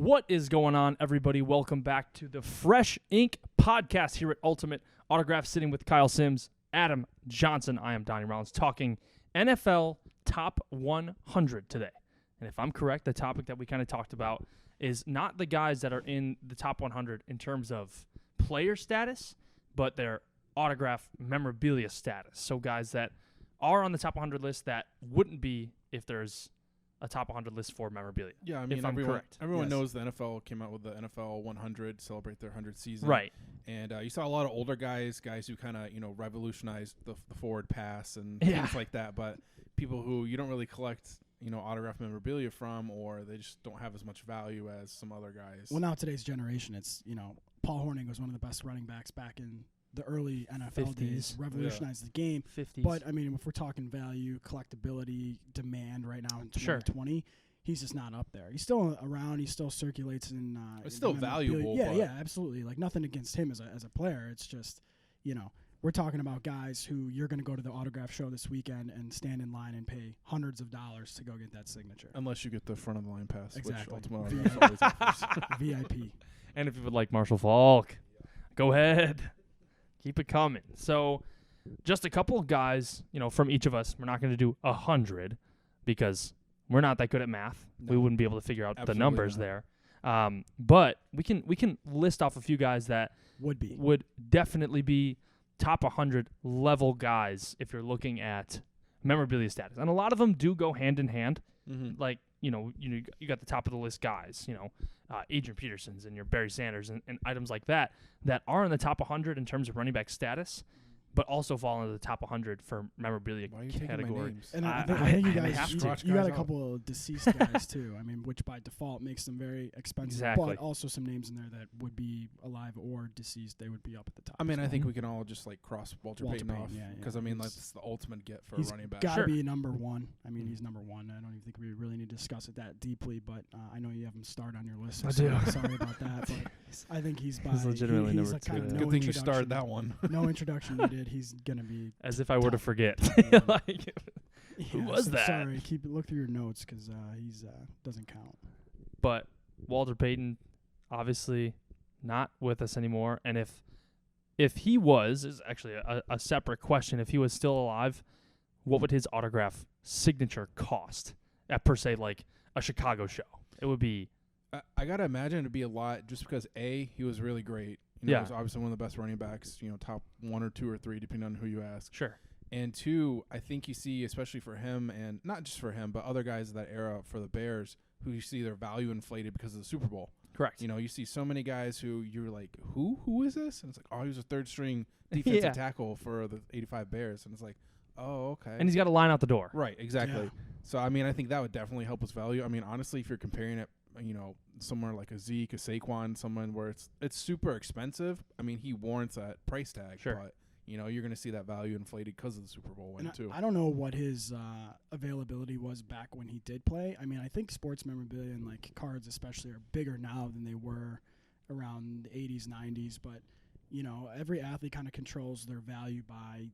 What is going on, everybody? Welcome back to the Fresh Ink podcast here at Ultimate Autograph, sitting with Kyle Sims, Adam Johnson. I am Donnie Rollins, talking NFL Top 100 today. And if I'm correct, the topic that we kind of talked about is not the guys that are in the top 100 in terms of player status, but their autograph memorabilia status. So guys that are on the top 100 list that wouldn't be if there's a top 100 list for memorabilia. Yeah, I mean, if I'm correct. Everyone knows the NFL came out with the NFL 100, celebrate their 100th season. Right. And you saw a lot of older guys who kind of, revolutionized the forward pass and things like that. But people who you don't really collect, autograph memorabilia from, or they just don't have as much value as some other guys. Well, now today's generation, it's, Paul Hornung was one of the best running backs back in the early NFL 50s. days, revolutionized the game. 50s. But, I mean, if we're talking value, collectability, demand right now in 2020, he's just not up there. He's still around. He still circulates in it's still valuable. Yeah, absolutely. Like, nothing against him as a player. It's just, we're talking about guys who you're going to go to the autograph show this weekend and stand in line and pay hundreds of dollars to go get that signature. Unless you get the front of the line pass, Exactly. which Ultimate always offers. VIP. And if you would like Marshall Falk, go ahead. Keep it coming. So just a couple of guys, from each of us. We're not going to do 100 because we're not that good at math. No. We wouldn't be able to figure out Absolutely the numbers not. there. But we can list off a few guys that would definitely be top 100 level guys if you're looking at memorabilia status. And a lot of them do go hand in hand. Mm-hmm. Like, you got the top of the list guys, Adrian Peterson's and your Barry Sanders and items like that are in the top 100 in terms of running back status, but also fall into the top 100 for memorabilia Why are you category. taking my names? And I think you I guys, have to. you got a couple of deceased guys too. I mean, which by default makes them very expensive. Exactly. But also some names in there that would be alive or deceased. They would be up at the top. I mean, as I well. think we can all just cross Walter Payton off yeah. because that's the ultimate get for a He's running back. got to Sure. be number one. I mean, he's number one. I don't even think we really need to discuss it that deeply. But I know you have him starred on your list. So I do. Sorry about that. But I think he's by. He's legitimately he's number a kind two, of yeah. no Good thing you introduction. started that one. No introduction needed. He's gonna be. As if I were to Top. forget. Yeah. Like, who was so that? Sorry, look through your notes because he's doesn't count. But Walter Payton, obviously not with us anymore. And if he was, is actually a separate question. If he was still alive, what would his autograph signature cost at per se like a Chicago show? It would be. I gotta imagine it'd be a lot just because he was really great. He was obviously one of the best running backs. Top 1 or 2 or 3, depending on who you ask. Sure. And 2, I think you see, especially for him, and not just for him, but other guys of that era for the Bears, who you see their value inflated because of the Super Bowl. Correct. You see so many guys who you're like, who is this? And it's like, oh, he was a third-string defensive tackle for the '85 Bears, and it's like, oh, okay. And he's got a line out the door. Right, exactly. Yeah. So I mean, I think that would definitely help his value. I mean, honestly, if you're comparing it, somewhere like a Zeke, a Saquon, someone where it's super expensive. I mean, he warrants that price tag. Sure. But you're going to see that value inflated because of the Super Bowl win too. I don't know what his availability was back when he did play. I mean, I think sports memorabilia and like cards especially are bigger now than they were around the 80s, 90s. But, every athlete kind of controls their value by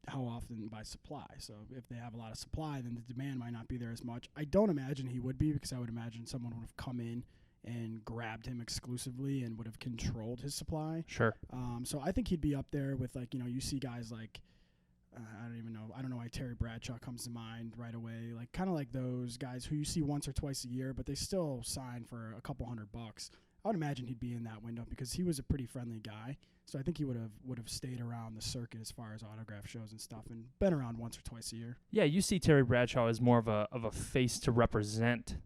how often by supply. So if they have a lot of supply, then the demand might not be there as much. I don't imagine he would be because I would imagine someone would have come in and grabbed him exclusively and would have controlled his supply. Sure. So I think he'd be up there with you see guys like I don't know why Terry Bradshaw comes to mind right away. Like kind of like those guys who you see once or twice a year, but they still sign for a couple $100. I would imagine he'd be in that window because he was a pretty friendly guy. So I think he would have stayed around the circuit as far as autograph shows and stuff, and been around once or twice a year. Yeah, you see Terry Bradshaw as more of a face to represent,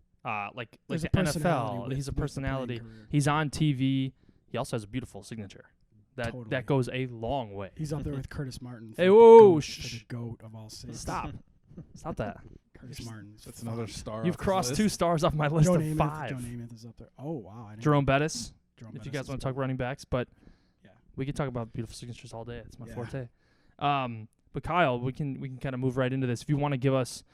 like There's the a personality NFL. with- He's a with the playing personality. career. He's on TV. He also has a beautiful signature. Totally. That goes a long way. He's up there with Curtis Martin. Hey, for whoa, the goat of all saints. Stop that. Curtis Martin. That's another star. You've off his crossed list. 2 stars off my list Joe of Namath, 5. Joe Namath is up there. Oh wow. I didn't Jerome know. Bettis. Jerome If you Bettis guys is want to good. talk running backs, but Yeah. we could talk about beautiful signatures all day. It's my Yeah. forte. But Kyle, we can kind of move right into this. If you want to give us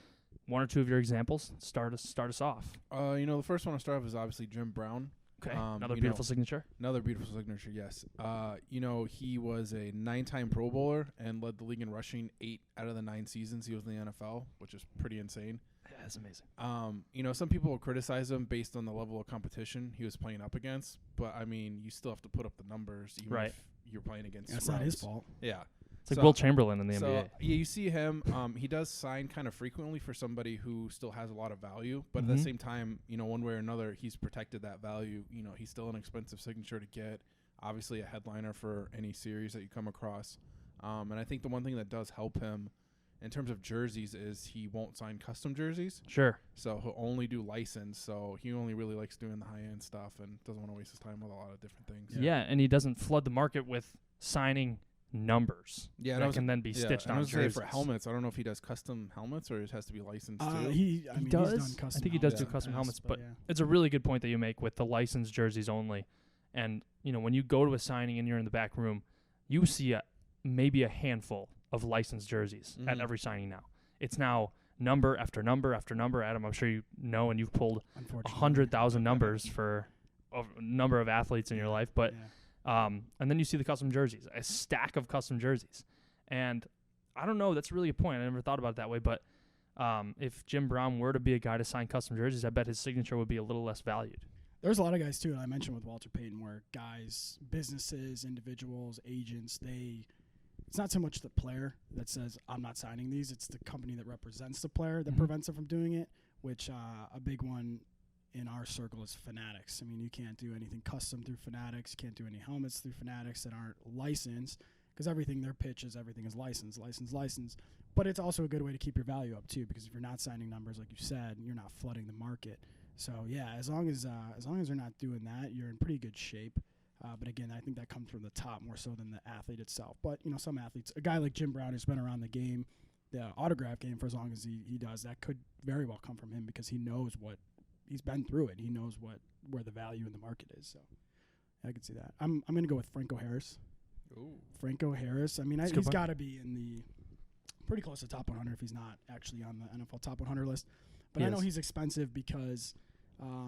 1 or 2 of your examples, start us off. The first one to start off is obviously Jim Brown. Okay, another beautiful signature. Another beautiful signature, yes. He was a 9-time Pro Bowler and led the league in rushing 8 out of the 9 seasons he was in the NFL, which is pretty insane. Yeah, that's amazing. Some people will criticize him based on the level of competition he was playing up against, but, I mean, you still have to put up the numbers even if you're playing against That's scrubs. not his fault. Yeah. It's like Will Chamberlain in the NBA. Yeah, you see him. He does sign kind of frequently for somebody who still has a lot of value, but at the same time, one way or another, he's protected that value. He's still an expensive signature to get. Obviously, a headliner for any series that you come across. And I think the one thing that does help him in terms of jerseys is he won't sign custom jerseys. Sure. So he'll only do license. So he only really likes doing the high-end stuff and doesn't want to waste his time with a lot of different things. Yeah, and he doesn't flood the market with signing numbers that can then be stitched on jerseys. For helmets, I don't know if he does custom helmets or it has to be licensed too. He does. He's done custom I think he does do custom helmets, but it's a really good point that you make with the licensed jerseys only. And when you go to a signing and you're in the back room, you see maybe a handful of licensed jerseys at every signing now. It's now number after number after number. Adam, I'm sure you know, and you've pulled 100,000 numbers for a number of athletes in your life, but. Yeah. And then you see the custom jerseys, a stack of custom jerseys. And I don't know, that's really a point. I never thought about it that way. But if Jim Brown were to be a guy to sign custom jerseys, I bet his signature would be a little less valued. There's a lot of guys, too, and I mentioned with Walter Payton, where guys, businesses, individuals, agents, it's not so much the player that says, I'm not signing these. It's the company that represents the player that prevents them from doing it, which a big one in our circle is Fanatics. I mean, you can't do anything custom through Fanatics. You can't do any helmets through Fanatics that aren't licensed because everything their pitch is, everything is licensed. But it's also a good way to keep your value up too, because if you're not signing numbers, like you said, you're not flooding the market. So yeah, as long as they're not doing that, you're in pretty good shape. But again, I think that comes from the top more so than the athlete itself. But some athletes, a guy like Jim Brown who's been around the game, the autograph game for as long as he does, that could very well come from him because he knows he's been through it. He knows where the value in the market is. So I could see that. I'm going to go with Franco Harris. Ooh. Franco Harris. I mean, he's got to be in the pretty close to top 100 if he's not actually on the NFL top 100 list. But I know he's expensive because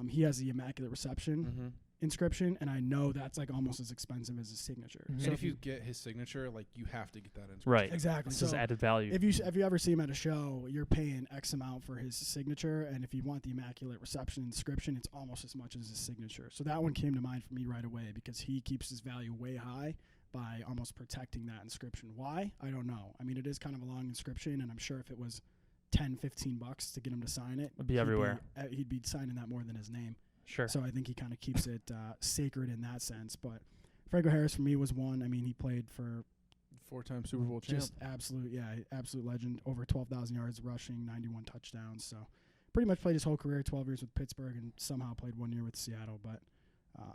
he has the Immaculate Reception inscription, and I know that's like almost as expensive as his signature. And so if you get his signature, like you have to get that inscription. Right. Exactly. This is added value. If you ever see him at a show, you're paying X amount for his signature, and if you want the Immaculate Reception inscription, it's almost as much as his signature. So that one came to mind for me right away because he keeps his value way high by almost protecting that inscription. Why? I don't know. I mean, it is kind of a long inscription, and I'm sure if it was $10-15 to get him to sign it, it'd be everywhere. He'd be signing that more than his name. Sure. So I think he kind of keeps it sacred in that sense. But Franco Harris for me was one. I mean, he played for 4-time Super Bowl champ. Just absolute legend. Over 12,000 yards rushing, 91 touchdowns. So pretty much played his whole career, 12 years with Pittsburgh, and somehow played 1 year with Seattle. But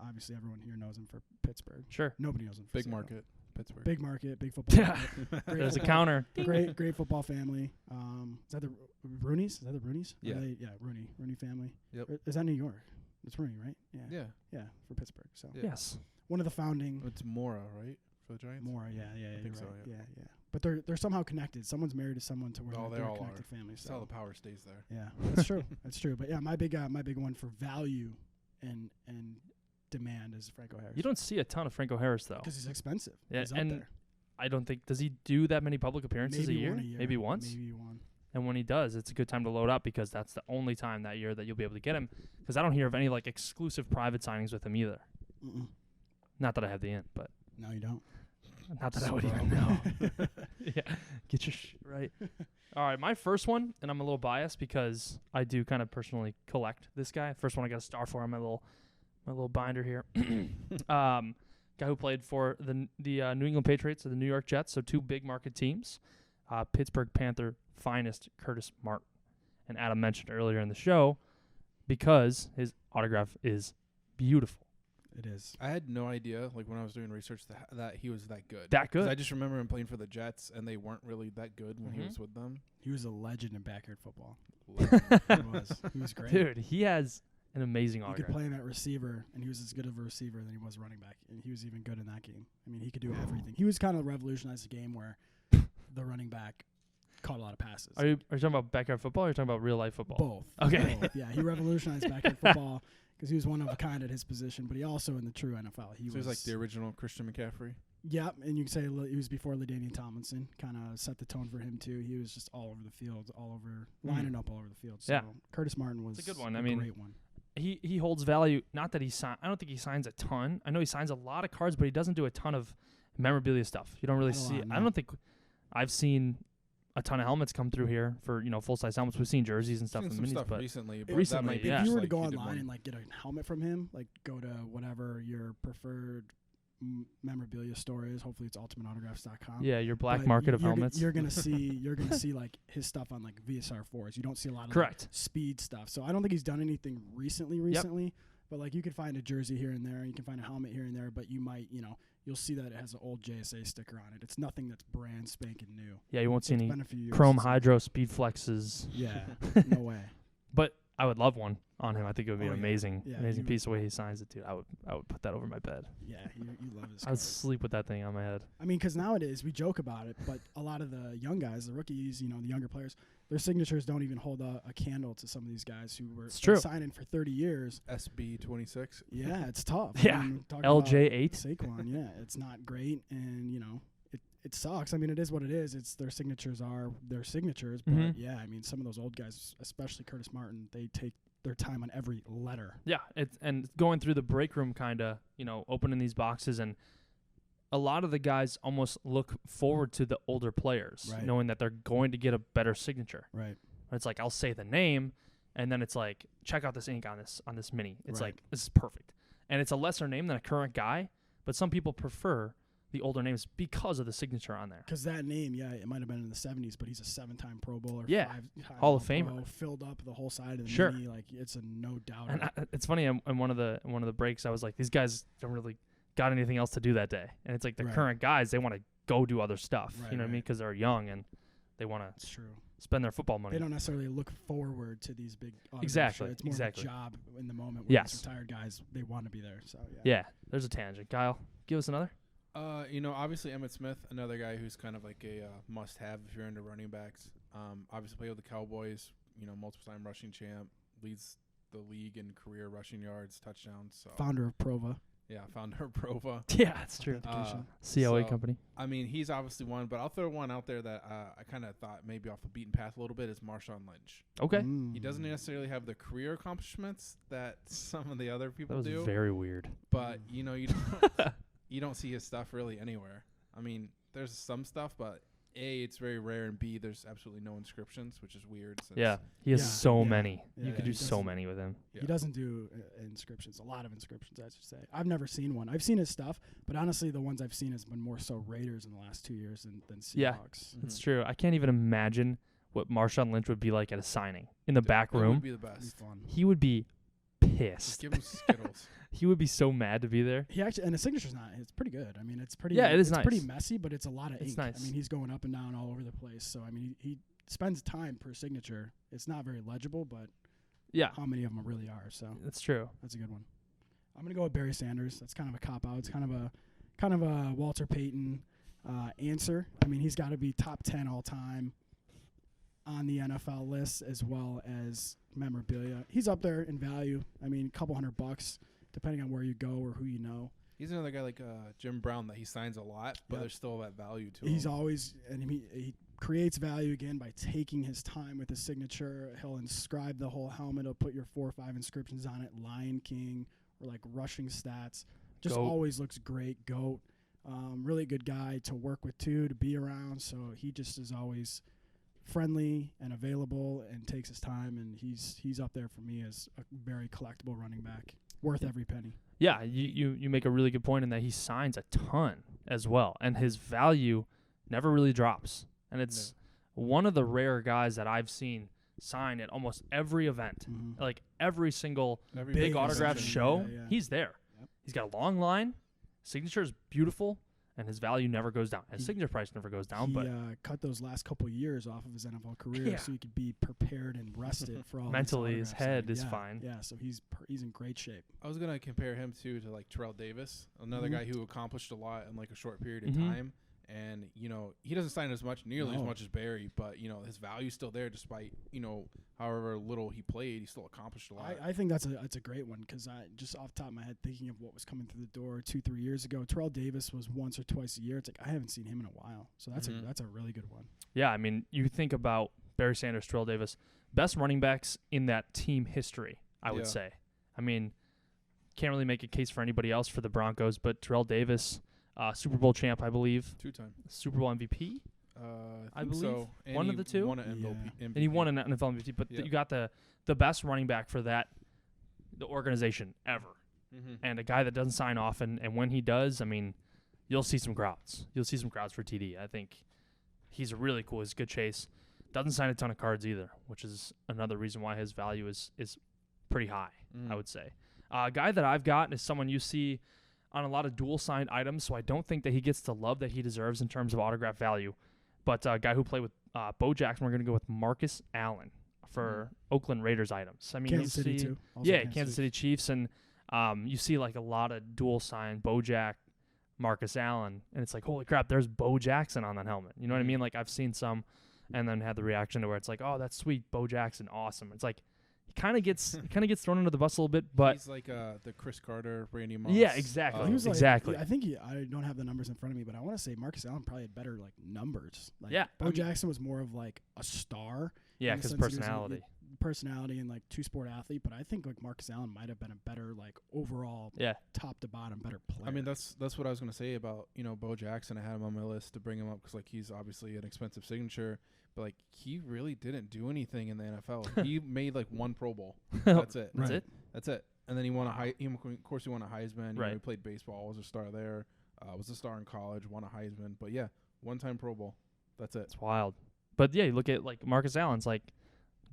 obviously everyone here knows him for Pittsburgh. Sure. Nobody knows him for Big Seattle. market, Pittsburgh. Big market, big football. Yeah. There's a counter. Great football family. Is that the Rooneys? Is that the Rooneys? Yeah. Rooney family. Yep. Is that New York? It's Rooney, right? Yeah. Yeah, for Pittsburgh. So Yes. one of the founding. It's Mora, right, for the Giants? Mora, yeah. I think so, right. Yeah. But they're somehow connected. Someone's married to someone to where they they're all a connected are. family. That's So how the power stays there. yeah, that's true. That's true. But yeah, my big one for value and demand is Franco Harris. You don't see a ton of Franco Harris, though. Because he's expensive. Yeah, He's up and there. I don't think, does he do that many public appearances Maybe a year? one a year. Maybe once? Maybe one. And when he does, it's a good time to load up because that's the only time that year that you'll be able to get him. Because I don't hear of any like exclusive private signings with him either. Mm-mm. Not that I have the in, but No, you don't. not that I would even know. Yeah, get your shit right. All right, my first one, and I'm a little biased because I do kind of personally collect this guy. First one I got a star for on my little binder here. Guy who played for the New England Patriots and the New York Jets, so two big market teams. Pittsburgh Panther finest Curtis Martin. And Adam mentioned earlier in the show because his autograph is beautiful. It is. I had no idea, like when I was doing research, that he was that good. That good? 'Cause I just remember him playing for the Jets, and they weren't really that good when he was with them. He was a legend in backyard football. He was great. Dude, he has an amazing You autograph. could play him at receiver, and he was as good of a receiver than he was running back, and he was even good in that game. I mean, he could do everything. He was kind of revolutionized the game where the running back caught a lot of passes. Are you talking about backyard football or are you talking about real life football? Both. Okay. Both. Yeah, he revolutionized backyard football because he was one of a kind at his position, but he also in the true NFL. He was like the original Christian McCaffrey. Yeah, and you can say he was before LaDainian Tomlinson. Kind of set the tone for him too. He was just all over the field, lining up all over the field. So Curtis Martin was a good one. Great one. He holds value. Not that I don't think he signs a ton. I know he signs a lot of cards, but he doesn't do a ton of memorabilia stuff. You don't really see it. I don't think I've seen a ton of helmets come through here for full size helmets. We've seen jerseys and stuff in the minis, but recently, yeah. If you were to go online and get a helmet from him, go to whatever your preferred memorabilia store is. Hopefully it's ultimateautographs.com. Yeah, your black market of helmets. You're gonna see his stuff on VSR 4s. You don't see a lot of speed stuff. So I don't think he's done anything recently. But you could find a jersey here and there, and you can find a helmet here and there. But you might you'll see that it has an old JSA sticker on it. It's nothing that's brand spanking new. Yeah, you won't see any chrome hydro speed flexes. Yeah, no way. But I would love one on him. I think it would be an amazing piece the way he signs it, dude. I would put that over my bed. Yeah, you love this. I would sleep with that thing on my head. I mean, because nowadays we joke about it, but a lot of the young guys, the rookies, the younger players, their signatures don't even hold a candle to some of these guys who were signing for 30 years. SB26. Yeah, it's tough. Yeah, LJ8. Saquon, yeah, it's not great, and it sucks. I mean, it is what it is. It's their signatures are their signatures. But yeah, I mean, some of those old guys, especially Curtis Martin, they take their time on every letter. Yeah, and going through the break room, kind of, opening these boxes, and a lot of the guys almost look forward to the older players, knowing that they're going to get a better signature. Right. It's like I'll say the name, and then it's like, check out this ink on this mini. It's like, this is perfect, and it's a lesser name than a current guy, but some people prefer the older names because of the signature on there. Because that name, it might have been in the 70s, but he's a 7-time Pro Bowler. Hall of Famer. Filled up the whole side of the mini. It's a no doubt. And it's funny, in one of the breaks, I was like, these guys don't really got anything else to do that day. And it's like the current guys, they want to go do other stuff. You know what I mean? Because they're young and they want to spend their football money. They don't necessarily look forward to these big Exactly. It's more of a job in the moment where these retired guys, they want to be there. So yeah, there's a tangent. Kyle, give us another. Obviously Emmitt Smith, another guy who's kind of like a must-have if you're into running backs. Obviously played with the Cowboys, multiple-time rushing champ, leads the league in career rushing yards, touchdowns. So founder of Prova. Yeah, founder of Prova. Yeah, that's true. COA company. I mean, he's obviously one, but I'll throw one out there that I kind of thought maybe off the beaten path a little bit is Marshawn Lynch. Okay. He doesn't necessarily have the career accomplishments that some of the other people do. That was very weird. But, you don't see his stuff really anywhere. I mean, there's some stuff, but A, it's very rare, and B, there's absolutely no inscriptions, which is weird. He has so many. You could do so many with him. Yeah. He doesn't do inscriptions, a lot of inscriptions, I should say. I've never seen one. I've seen his stuff, but honestly, the ones I've seen has been more so Raiders in the last 2 years than Seahawks. Yeah, that's true. I can't even imagine what Marshawn Lynch would be like at a signing in the back room. Would be the best. Fun. He would be pissed. Just give him Skittles. He would be so mad to be there. He actually, and his signature's it's pretty good. I mean, it's pretty. Yeah, it is it's nice. Pretty messy, but it's a lot of ink. Nice. I mean, he's going up and down all over the place. So I mean, he spends time per signature. It's not very legible, but how many of them really are? So that's true. That's a good one. I'm gonna go with Barry Sanders. That's kind of a cop out. It's kind of a Walter Payton answer. I mean, he's got to be top 10 all time on the NFL list as well as memorabilia. He's up there in value. I mean, a couple $100 depending on where you go or who you know. He's another guy like Jim Brown that he signs a lot, but there's still that value to him. He's always, and he creates value again by taking his time with his signature. He'll inscribe the whole helmet. He'll put your 4 or 5 inscriptions on it. Lion King or like rushing stats. Just Goat. Always looks great. Goat. Really good guy to work with too, to be around. So he just is always friendly and available and takes his time, and he's up there for me as a very collectible running back, worth every penny. Yeah, you make a really good point in that he signs a ton as well, and his value never really drops. And it's one of the rare guys that I've seen sign at almost every event, like every single big autograph show. He's there. Yep. He's got a long line. Signature is beautiful. And his value never goes down. His signature price never goes down. But cut those last couple years off of his NFL career so he could be prepared and rested for all. Mentally, his head is fine. Yeah, so he's in great shape. I was gonna compare him to like Terrell Davis, another guy who accomplished a lot in like a short period of time, And, he doesn't sign nearly as much as Barry, but, his value's still there despite, however little he played, he still accomplished a lot. I think that's a great one because I just off the top of my head thinking of what was coming through the door 2-3 years ago. Terrell Davis was once or twice a year. It's like I haven't seen him in a while. So that's a really good one. Yeah, I mean, you think about Barry Sanders, Terrell Davis, best running backs in that team history, I would say. I mean, can't really make a case for anybody else for the Broncos, but Terrell Davis, Super Bowl champ, I believe. 2-time. Super Bowl MVP? I believe so. And one of the two. Won an MVP. And he won an NFL MVP, but you got the best running back for the organization ever, and a guy that doesn't sign often. And when he does, I mean, you'll see some crowds. You'll see some crowds for TD. I think he's really cool. He's a good chase. Doesn't sign a ton of cards either, which is another reason why his value is pretty high. I would say. A guy that I've got is someone you see on a lot of dual signed items, so I don't think that he gets the love that he deserves in terms of autograph value. But a guy who played with Bo Jackson, we're going to go with Marcus Allen for Oakland Raiders items. I mean, Kansas City too. Also Kansas City Chiefs, and you see like a lot of dual sign Bo Jack, Marcus Allen, and it's like, holy crap, there's Bo Jackson on that helmet. You know what I mean? Like I've seen some, and then had the reaction to where it's like, oh, that's sweet, Bo Jackson, awesome. It's like he kind of gets thrown under the bus a little bit, but he's like the Chris Carter, Randy Moss. Yeah, exactly. He was exactly. I think I don't have the numbers in front of me, but I want to say Marcus Allen probably had better like numbers. Like, yeah, Bo Jackson was more of like a star. Yeah, because personality. Personality and like two-sport athlete, but I think like Marcus Allen might have been a better like overall top to bottom better player. I mean that's what I was going to say about Bo Jackson. I had him on my list to bring him up because like he's obviously an expensive signature, but like he really didn't do anything in the NFL. He made like one Pro Bowl. That's it. That's it. And then he won of course he won a Heisman. He played baseball, was a star there. Was a star in college, won a Heisman. But yeah, one-time Pro Bowl. That's it. It's wild. But yeah, you look at like Marcus Allen's like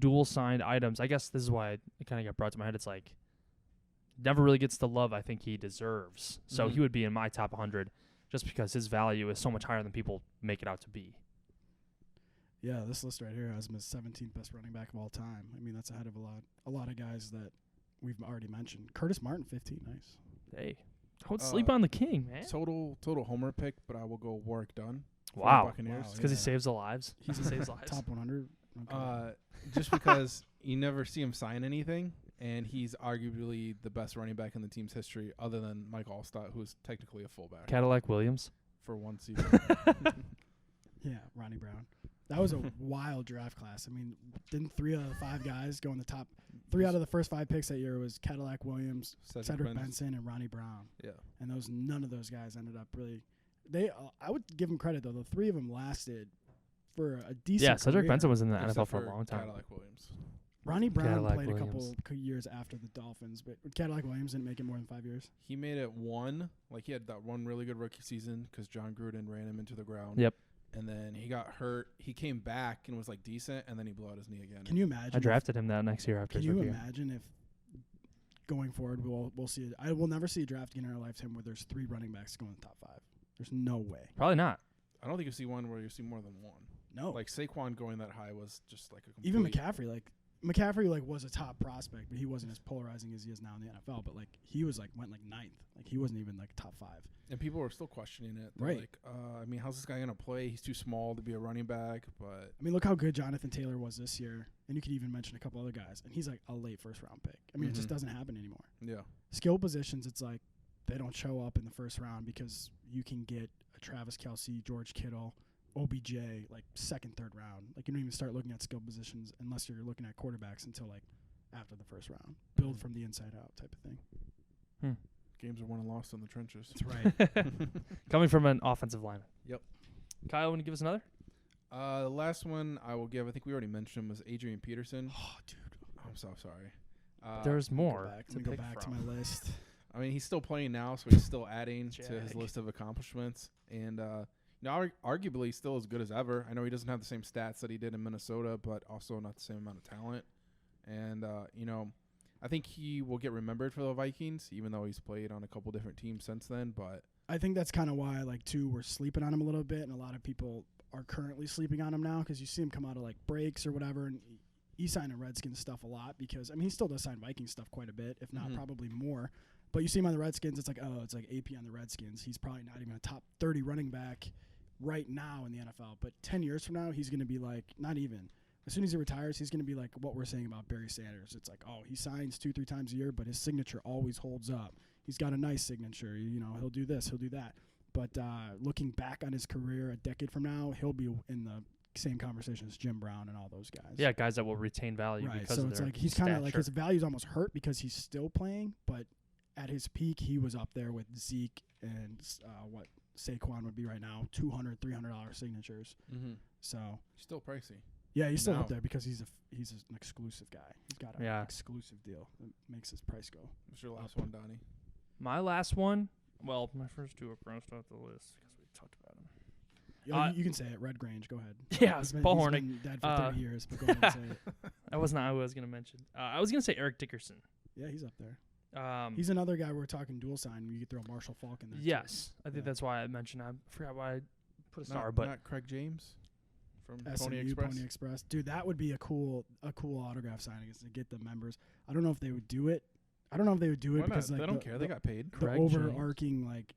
dual signed items. I guess this is why it kind of got brought to my head. It's like never really gets the love I think he deserves. So he would be in my top 100 just because his value is so much higher than people make it out to be. Yeah, this list right here has him as 17th best running back of all time. I mean, that's ahead of a lot of guys that we've already mentioned. Curtis Martin, 15, nice. Hey, don't sleep on the king, man. Total homer pick, but I will go Warwick Dunn. Wow, Buccaneers. Because he saves lives. He saves lives. Top 100. Okay. Just because you never see him sign anything, and he's arguably the best running back in the team's history, other than Mike Allstott, who's technically a fullback. Cadillac Williams for one season. Yeah, Ronnie Brown. That was a wild draft class. I mean, didn't 3 out of the 5 guys go in the top? 3 out of the first 5 picks that year was Cadillac Williams, Cedric Benson, and Ronnie Brown. Yeah, and none of those guys ended up really. I would give them credit though. The 3 of them lasted for a decent. Yeah, Cedric career. Benson was in the NFL for a long time. Cadillac Williams. Ronnie Brown Cadillac played Williams. a couple years after the Dolphins, but Cadillac Williams didn't make it more than 5 years. He made it one. Like he had that one really good rookie season because John Gruden ran him into the ground. Yep. And then he got hurt. He came back and was like decent, and then he blew out his knee again. Can you imagine? I drafted him that next year after. Can you imagine if going forward we'll see? I will never see a draft in our lifetime where there's 3 running backs going in the top 5. There's no way. Probably not. I don't think you see one where you see more than one. No. Like Saquon going that high was just like a complete. Even McCaffrey was a top prospect, but he wasn't as polarizing as he is now in the NFL. But like he was went 9th. Like he wasn't even top 5. And people are still questioning it. They're right. Like, I mean, how's this guy gonna play? He's too small to be a running back. But I mean, look how good Jonathan Taylor was this year, and you could even mention a couple other guys, and he's like a late first-round pick. I mean, it just doesn't happen anymore. Yeah. Skill positions, it's like they don't show up in the first round because you can get a Travis Kelce, George Kittle, OBJ, like 2nd, 3rd round. Like you don't even start looking at skill positions unless you're looking at quarterbacks until like after the first round. Build from the inside out type of thing. Games are won and lost in the trenches. That's right. Coming from an offensive lineman. Yep. Kyle, want to give us another? The last one I will give, I think we already mentioned him, was Adrian Peterson. Oh, dude. I'm so sorry. There's more Let me go back to my list. I mean, he's still playing now, so he's still adding to his list of accomplishments. And arguably still as good as ever. I know he doesn't have the same stats that he did in Minnesota, but also not the same amount of talent. And, I think he will get remembered for the Vikings, even though he's played on a couple different teams since then. But I think that's kind of why, we're sleeping on him a little bit, and a lot of people are currently sleeping on him now because you see him come out of, breaks or whatever, and he's signing Redskins stuff a lot because, I mean, he still does sign Vikings stuff quite a bit, if not probably more. But you see him on the Redskins, it's like AP on the Redskins. He's probably not even a top 30 running back right now in the NFL. But 10 years from now, he's going to be like, not even. As soon as he retires, he's going to be like what we're saying about Barry Sanders. It's like, oh, he signs 2-3 times a year, but his signature always holds up. He's got a nice signature. You know, he'll do this, he'll do that. But looking back on his career a decade from now, he'll be in the same conversation as Jim Brown and all those guys. Yeah, guys that will retain value Right. because So of it's their like he's kind of like stature. his value's almost hurt because he's still playing, but at his peak, he was up there with Zeke and what Saquon would be right now, $200, $300 signatures. Mm-hmm. So Still pricey. yeah, he's still No. up there because he's an exclusive guy. He's got an exclusive deal that makes his price go. What's your last one, Donnie? My last one, well, my first two are crossed off the list because we talked about them. You can say it. Red Grange, go ahead. Yeah, He's Paul he's Hornick. been dead for 30 years, but go ahead and say it. That was not who I was going to mention. I was going to say Eric Dickerson. Yeah, he's up there. He's He's another guy we're talking dual sign. You could throw Marshall Falk in there. too. yes, I think Yeah. that's why I mentioned. I forgot why I put a star, Not, but not Craig James from SMU, Pony Express. Pony Express. Dude, that would be a cool autograph signing is to get the members. I don't know if they would do it. Why because not? like They don't care. They got paid. the Craig James. overarching like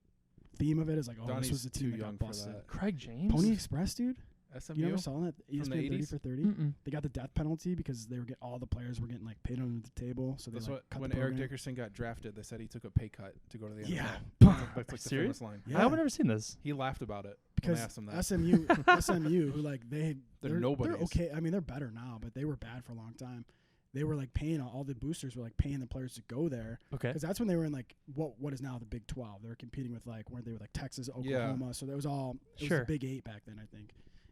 theme of it is like, oh, Donnie's this was the team too that young got for busted. that. Craig James. Pony Express, dude. SMU. You never saw that? From the ESPN 30 80s? for 30. Mm-mm. They got the death penalty because they were all the players were getting like paid under the table. So they That's like what cut when the Eric program. Dickerson got drafted, they said he took a pay cut to go to the NFL. Yeah. That's like the Serious? famous line. Yeah. I've never seen this. He laughed about it when Because they asked him that. SMU, who like they're nobodies. okay. I mean, they're better now, but they were bad for a long time. They were like paying all the boosters were like paying the players to go there Okay. because that's when they were in like what is now the Big 12. They were competing with like weren't they with like Texas, Oklahoma. So that was all it was Sure. the Big 8 back then, I think.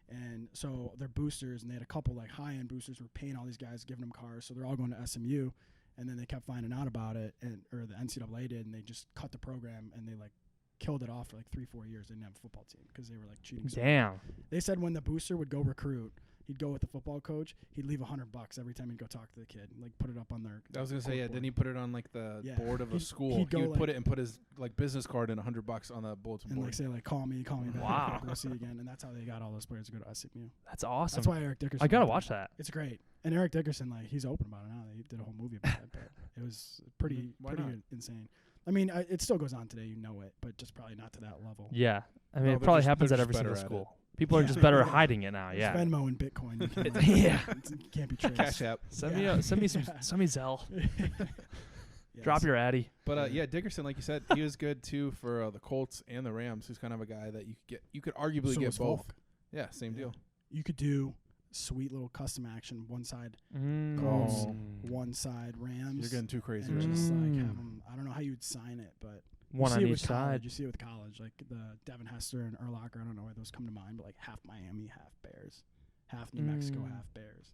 And so their boosters, and they had a couple like high end boosters were paying all these guys, giving them cars. So they're all going to SMU, and then they kept finding out about it, or the NCAA did, and they just cut the program and they like killed it off for like 3-4 years. They didn't have a football team because they were like cheating. So Damn. they said when the booster would go recruit, he'd go with the football coach. He'd leave $100 every time he'd go talk to the kid, like put it up on their. I was gonna say, yeah. corkboard. Didn't he put it on like the Yeah. board of a school? he'd go, He would like- put it and put his like business card and $100 on the bulletin And board. like say like call me back. Wow. We'll see you again. And that's how they got all those players to go to SMU. That's awesome. That's why Eric Dickerson. I got to did watch that. that. It's great. And Eric Dickerson, like he's open about it now. They did a whole movie about it, but it was pretty Why pretty not? insane. I mean, it still goes on today, you know it, but just probably not to that level. Yeah. I mean, No, it they're probably just- happens they're at every just single better at school. People are Yeah. just better at hiding it now. It's Yeah. Venmo and Bitcoin. You can't, Yeah. it can't be traced. Cash App. Send Yeah. me some Yeah. send me Zelle. Yes. Drop your Addy. But yeah, Dickerson, like you said, he was good too for the Colts and the Rams. He's kind of a guy that you could arguably So get was both. Falk. Yeah, same Yeah. deal. You could do sweet little custom action, one side Colts, one side Rams. You're getting too crazy. and right just now. like Mm. have 'em- I don't know how you'd sign it, but One you on see it each with college. side. You see it with college, like the Devin Hester and Urlacher. I don't know why those come to mind, but like half Miami, half Bears, half New Mexico, Mm. half Bears.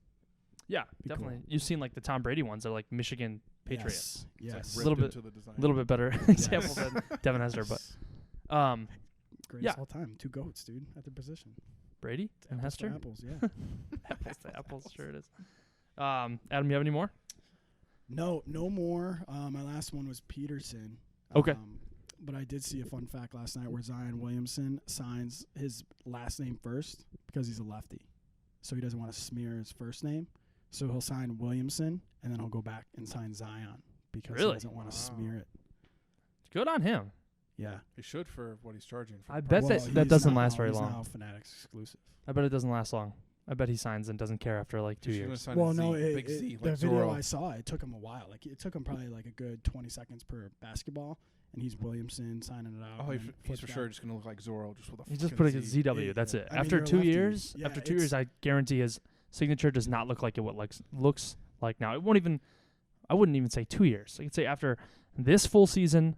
Yeah, Be definitely. cool. You've seen like the Tom Brady ones. They're like Michigan Patriots. Yes. It's Yes. like Little ripped bit- into the design. A little bit better example than Devin Hester, but Greatest yeah. all time. Two goats, dude, at their position. Brady It's and apples for Hester. apples, yeah. Apples to apples, sure it is. Adam, you have any more? No more. My last one was Peterson. Okay. But I did see a fun fact last night where Zion Williamson signs his last name first because he's a lefty. So he doesn't want to smear his first name. So he'll sign Williamson, and then he'll go back and sign Zion because Really? he doesn't want to smear it. Good on him. Yeah. He should for what he's charging. For I the bet product. that he's doesn't now- last very he's long. now Fanatics exclusive. I bet it doesn't last long. I bet he signs and doesn't care after like 2 He should've years. signed Well, a Z, no, big Z, the like video Zorro. I saw, it took him a while. Like it took him probably like a good 20 seconds per basketball, and he's Williamson signing it out. Oh, and he's then for flips sure back. just gonna look like Zorro, just with a. He's just fucking putting a Z. ZW. That's it. I mean, After you're a 2 lefty. years, Yeah, after 2 years, I guarantee his signature does not look like it what looks like now. It won't even. I wouldn't even say 2 years. I could say after this full season,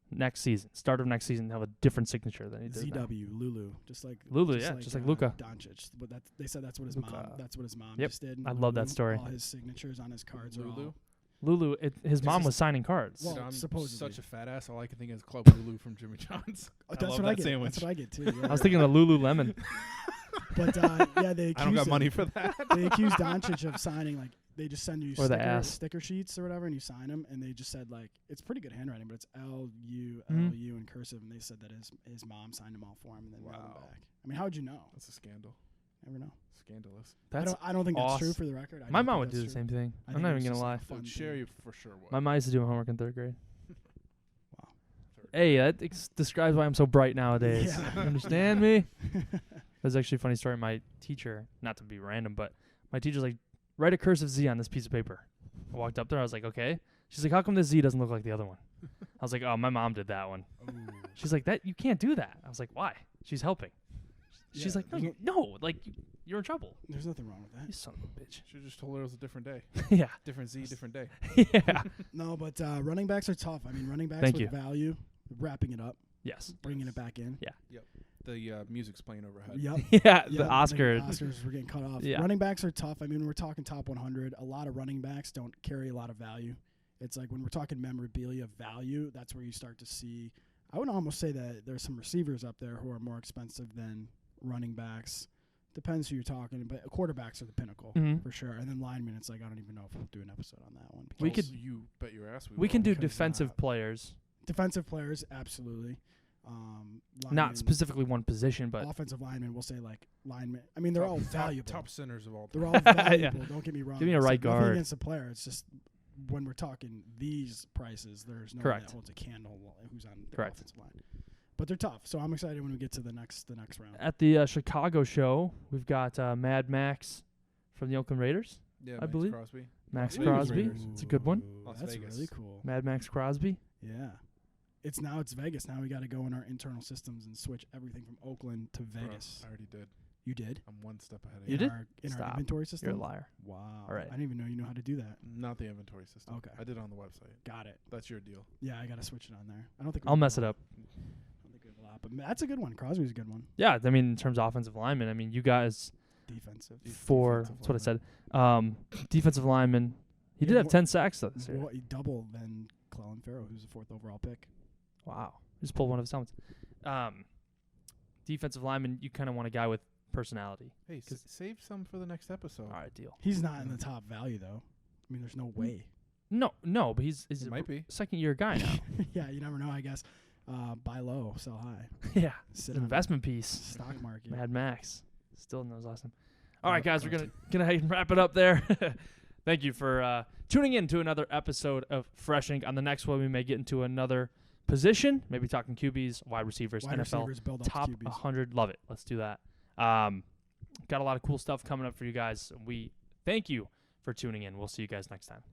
next season, start of next season, he'll have a different signature than he does now. ZW Lulu, just like Lulu, yeah, just like Luka. Doncic. But they said that's what his Luka. mom. That's what his mom Yep. just did. I love that Lulu, story. All his signatures on his cards are Lulu. all. Lulu, his This mom is- was signing cards. Well, Dude, I'm supposedly. such a fat ass. All I can think is Club Lulu from Jimmy John's. Oh, I that's love what I that get. sandwich. That's what I get too. Yeah. I was thinking of Lululemon. But yeah, they accused I don't got him- money for that. They accused Doncic of signing like they just send you Or the ass. sticker sheets or whatever, and you sign them, and they just said like it's pretty good handwriting, but it's LU Mhm. in cursive, and they said that his mom signed them all for him and then mailed them Wow. back. I mean, how would you know? That's a scandal. Never know. Scandalous. That's I don't think that's true awesome. for the record. I My don't mom think would do the that's true. same thing. I I'm think not it even was gonna just lie. like a fun Dude, Sherry thing. for sure would. My mom used to do my homework in 3rd grade. Third Hey, that describes why I'm so bright nowadays. Yeah. You understand me? That's actually a funny story. My teacher, not to be random, but my teacher's like, write a cursive Z on this piece of paper. I walked up there. I was like, okay. She's like, how come this Z doesn't look like the other one? I was like, oh, my mom did that one. Ooh. She's like, that you can't do that. I was like, why? She's helping. She's Yeah, like, no, like you're in trouble. There's nothing wrong with You that. son of a bitch. Should have just told her it was a different day. Yeah. Different Z, different day. Yeah. No, but running backs are tough. I mean, running backs Thank with you. value, wrapping it up, Yes. bringing it back in. The music's playing overhead. Yep. Yeah. The Yep, Oscar. Oscars were getting cut off. Yeah. Running backs are tough. I mean, we're talking top 100. A lot of running backs don't carry a lot of value. It's like when we're talking memorabilia value, that's where you start to see. I would almost say that there's some receivers up there who are more expensive than running backs. Depends who you're talking, but quarterbacks are the pinnacle Mhm. for sure. And then linemen, it's like I don't even know if we'll do an episode on that one. We because could- You bet your ass We can do because, defensive players, defensive players, absolutely. not Linemen, specifically one position, but offensive linemen. We'll say like linemen. I mean, they're all valuable. Top centers of all They're time. all valuable. Don't get me wrong. Give me a It's right like nothing guard. against a player. It's just when we're talking these prices, there's no one Correct. that holds a candle who's on the Correct. offensive line. But they're tough. So I'm excited when we get to the next round. at the Chicago show, we've got Mad Max from the Oakland Raiders. Yeah, I Max believe. Crosby. Max Vegas Crosby. Raiders. It's a good one. Las That's Vegas. really cool. Mad Max Crosby. Yeah. It's Vegas. Now we got to go in our internal systems and switch everything from Oakland to Bro, Vegas. I already did. You did? I'm one step ahead of You you. did? In our Stop. inventory system? You're a liar. Wow. All right. I didn't even know you knew how to do that. Not the inventory system. Okay. I did it on the website. Got it. That's your deal. Yeah, I got to switch it on there. I don't think we I'll have mess a it lot. up. I don't think we have a lot, but that's a good one. Crosby's a good one. Yeah, I mean, in terms of offensive linemen, I mean, you guys Defensive. that's what I said. Defensive lineman. He did Yeah, have more- 10 sacks though this year. Well, double than Clellan Ferrell, who's the 4th overall pick. Wow. Just pulled one of his helmets. Defensive lineman, you kind of want a guy with personality. Hey, save some for the next episode. All right, deal. He's not in the top value though. I mean, there's no way. No, but he's It a might be. second-year guy now. Yeah, you never know. I guess buy low, sell high. Yeah. Sit An on investment piece. stock market. Mad Max. Still knows last name. All right, Yeah, guys, we're gonna wrap it up there. Thank you for tuning in to another episode of Fresh Ink. On the next one, we may get into another position, maybe talking QBs, wide receivers, Wide NFL receivers build up top QBs. 100. Love it. Let's do that. Got a lot of cool stuff coming up for you guys. We thank you for tuning in. We'll see you guys next time.